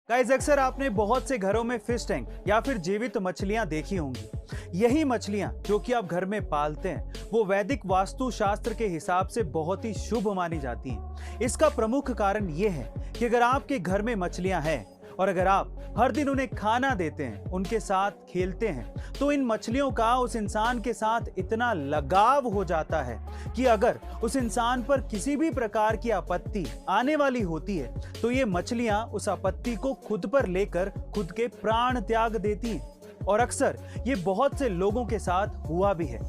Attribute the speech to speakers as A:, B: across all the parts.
A: Guys, अक्सर आपने बहुत से घरों में फिश टैंक या फिर जीवित मछलियां देखी होंगी। यही मछलियां जो कि आप घर में पालते हैं वो वैदिक वास्तु शास्त्र के हिसाब से बहुत ही शुभ मानी जाती हैं। इसका प्रमुख कारण ये है कि अगर आपके घर में मछलियां हैं और अगर आप हर दिन उन्हें खाना देते हैं, उनके साथ खेलते हैं, तो इन मछलियों का उस इंसान के साथ इतना लगाव हो जाता है कि अगर उस इंसान पर किसी भी प्रकार की आपत्ति आने वाली होती है तो ये मछलियां उस आपत्ति को खुद पर लेकर खुद के प्राण त्याग देती हैं। और अक्सर ये बहुत से लोगों के साथ हुआ भी है।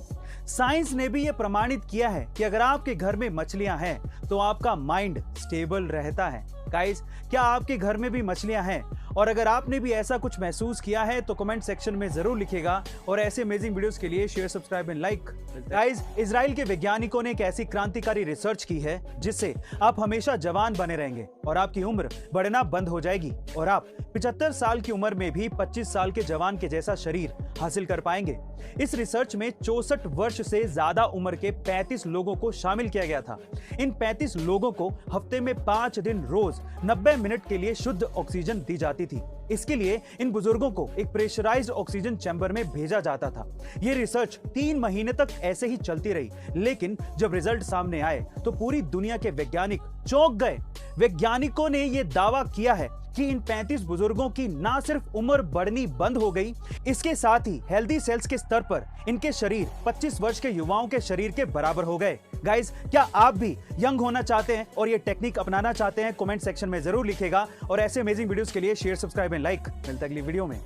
A: साइंस ने भी ये प्रमाणित किया है कि अगर आपके घर में मछलियां हैं तो आपका माइंड स्टेबल रहता है। गाइस, क्या आपके घर में भी मछलियां हैं? और अगर आपने भी ऐसा कुछ महसूस किया है तो कमेंट सेक्शन में जरूर लिखिएगा। और ऐसे अमेजिंग वीडियोस के लिए share, subscribe and like. Guys, Israel के वैज्ञानिकों ने एक ऐसी क्रांतिकारी रिसर्च की है जिससे आप हमेशा जवान बने रहेंगे और आपकी उम्र बढ़ना बंद हो जाएगी और आप 75 साल की उम्र में भी 25 साल के जवान के जैसा शरीर हासिल कर पाएंगे। इस रिसर्च में 64 वर्ष से ज्यादा उम्र के 35 लोगों को शामिल किया गया था। इन 35 लोगों को हफ्ते में 5 दिन रोज 90 मिनट के लिए शुद्ध ऑक्सीजन दी जाती थी। इसके लिए इन बुजुर्गों को एक प्रेशराइज्ड ऑक्सीजन चैम्बर में भेजा जाता था। यह रिसर्च 3 महीने तक ऐसे ही चलती रही, लेकिन जब रिजल्ट सामने आए तो पूरी दुनिया के वैज्ञानिक चौंक गए। वैज्ञानिकों ने यह दावा किया है कि इन 35 बुजुर्गों की ना सिर्फ उम्र बढ़नी बंद हो गई, इसके साथ ही हेल्दी सेल्स के स्तर पर इनके शरीर 25 वर्ष के युवाओं के शरीर के बराबर हो गए। गाइस, क्या आप भी यंग होना चाहते हैं और ये टेक्निक अपनाना चाहते हैं? कमेंट सेक्शन में जरूर लिखिएगा। और ऐसे अमेजिंग वीडियोस के लिए शेयर, सब्सक्राइब एंड लाइक। मिलते हैं अगली वीडियो में।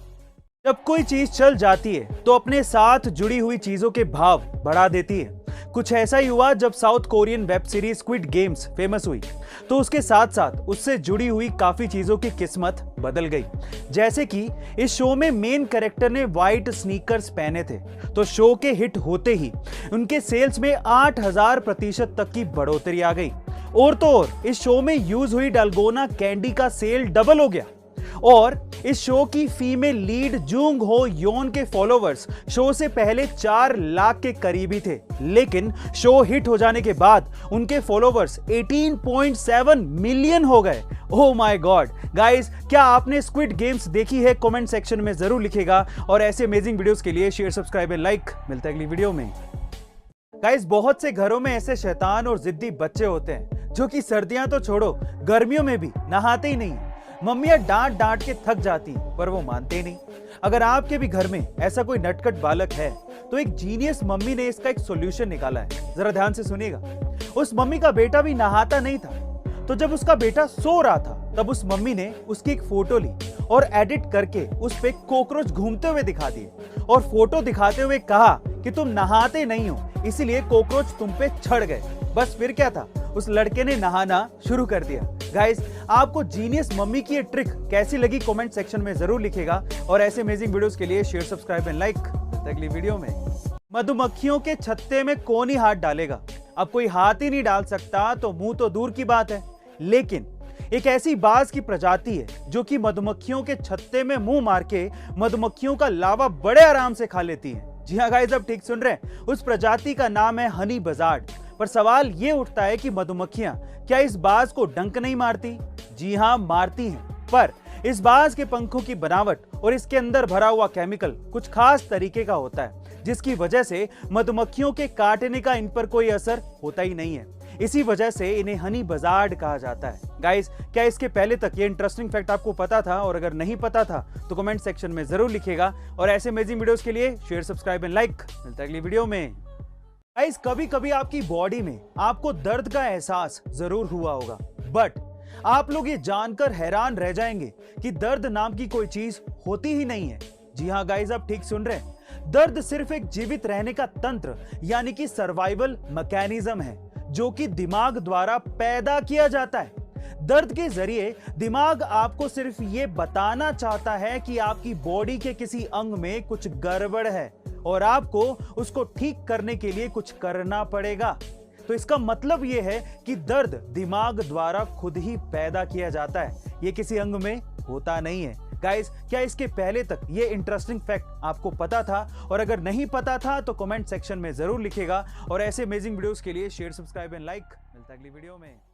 A: जब कोई चीज चल जाती है तो अपने साथ जुड़ी हुई चीजों के भाव बढ़ा देती है। कुछ ऐसा ही हुआ जब south Korean web series squid games famous हुई, तो उसके साथ साथ उससे जुड़ी हुई काफी चीजों की किस्मत बदल गई। जैसे कि इस शो में मेन कैरेक्टर ने व्हाइट स्नीकर्स पहने थे, तो शो के हिट होते ही उनके सेल्स में 8000% तक की बढ़ोतरी आ गई। और तो और इस शो में यूज हुई डालगोना कैंडी का सेल डबल हो गया। और इस शो की फीमेल लीड जूंग हो योन के फॉलोवर्स शो से पहले 4 लाख के करीबी थे, लेकिन शो हिट हो जाने के बाद उनके फॉलोवर्स 18.7 मिलियन हो गए। Oh my God. गाइस, क्या आपने स्क्विड गेम्स देखी है? कमेंट सेक्शन में जरूर लिखिएगा। और ऐसे अमेजिंग वीडियोस के लिए शेयर, सब्सक्राइब एंड लाइक। मिलते हैं अगली वीडियो में। गाइस, बहुत से घरों में ऐसे शैतान और जिद्दी बच्चे होते हैं जो कि सर्दियां तो छोड़ो, गर्मियों में भी नहाते ही नहीं। मम्मियां डांट डांट के थक जाती पर वो मानते ही नहीं। अगर आपके भी घर में ऐसा कोई नटखट बालक है तो एक जीनियस मम्मी ने इसका एक सॉल्यूशन निकाला है। जरा ध्यान से सुनिएगा। उस मम्मी का बेटा भी नहाता नहीं था, तो जब उसका बेटा सो रहा था तब उस मम्मी ने उसकी एक फोटो ली और एडिट करके उस पे कॉकरोच घूमते हुए दिखा दिए और फोटो दिखाते हुए कहा कि तुम नहाते नहीं हो, इसीलिए कॉकरोच तुम पे चढ़ गए। बस फिर क्या था, उस लड़के ने नहाना शुरू कर दिया। गाइस, आपको जीनियस मम्मी की ये ट्रिक कैसी लगी? कमेंट सेक्शन में जरूर लिखिएगा। और ऐसे अमेजिंग वीडियोस के लिए शेयर, सब्सक्राइब एंड लाइक। अगली वीडियो में। मधुमक्खियों के छत्ते में कौन ही हाथ डालेगा? अब कोई हाथ ही नहीं डाल सकता तो मुंह तो दूर की बात है। लेकिन एक ऐसी बाज की प्रजाति है जो कि मधुमक्खियों के छत्ते में मुंह मार के मधुमक्खियों का लावा बड़े आराम से खा लेती है। जी हाँ गाइस, अब ठीक सुन रहे हैं। उस प्रजाति का नाम है हनी बजार्ड। पर सवाल ये उठता है कि मधुमक्खियां क्या इस बाज को डंक नहीं मारती? जी हां, मारती हैं। पर इस बाज के पंखों की बनावट और इसके अंदर भरा हुआ केमिकल कुछ खास तरीके का होता है, जिसकी वजह से मधुमक्खियों के काटने का इन पर कोई असर होता ही नहीं है। इसी वजह से इन्हें हनी बजार्ड कहा जाता है। गाइस, क्या इसके पहले तक ये इंटरेस्टिंग फैक्ट आपको पता था? और अगर नहीं पता था तो कमेंट सेक्शन में जरूर लिखिएगा। और ऐसे अमेजिंग वीडियोस के लिए शेयर, सब्सक्राइब एंड लाइक। मिलते हैं अगली वीडियो में। गाइस, कभी कभी आपकी बॉडी में आपको दर्द का एहसास जरूर हुआ होगा, बट आप लोग ये जानकर हैरान रह जाएंगे कि दर्द नाम की कोई चीज होती ही नहीं है। जी हाँ गाइस, आप ठीक सुन रहे हैं। दर्द सिर्फ एक जीवित रहने का तंत्र यानी कि सर्वाइवल मैकेनिज्म है जो कि दिमाग द्वारा पैदा किया जाता है। दर्द के जरिए दिमाग आपको सिर्फ ये बताना चाहता है कि आपकी बॉडी के किसी अंग में कुछ गड़बड़ है और आपको उसको ठीक करने के लिए कुछ करना पड़ेगा। तो इसका मतलब यह है कि दर्द दिमाग द्वारा खुद ही पैदा किया जाता है, ये किसी अंग में होता नहीं है। गाइस, क्या इसके पहले तक ये इंटरेस्टिंग फैक्ट आपको पता था? और अगर नहीं पता था तो कमेंट सेक्शन में जरूर लिखिएगा। और ऐसे अमेजिंग वीडियोस के लिए शेयर, सब्सक्राइब एंड लाइक। मिलता है अगली वीडियो में।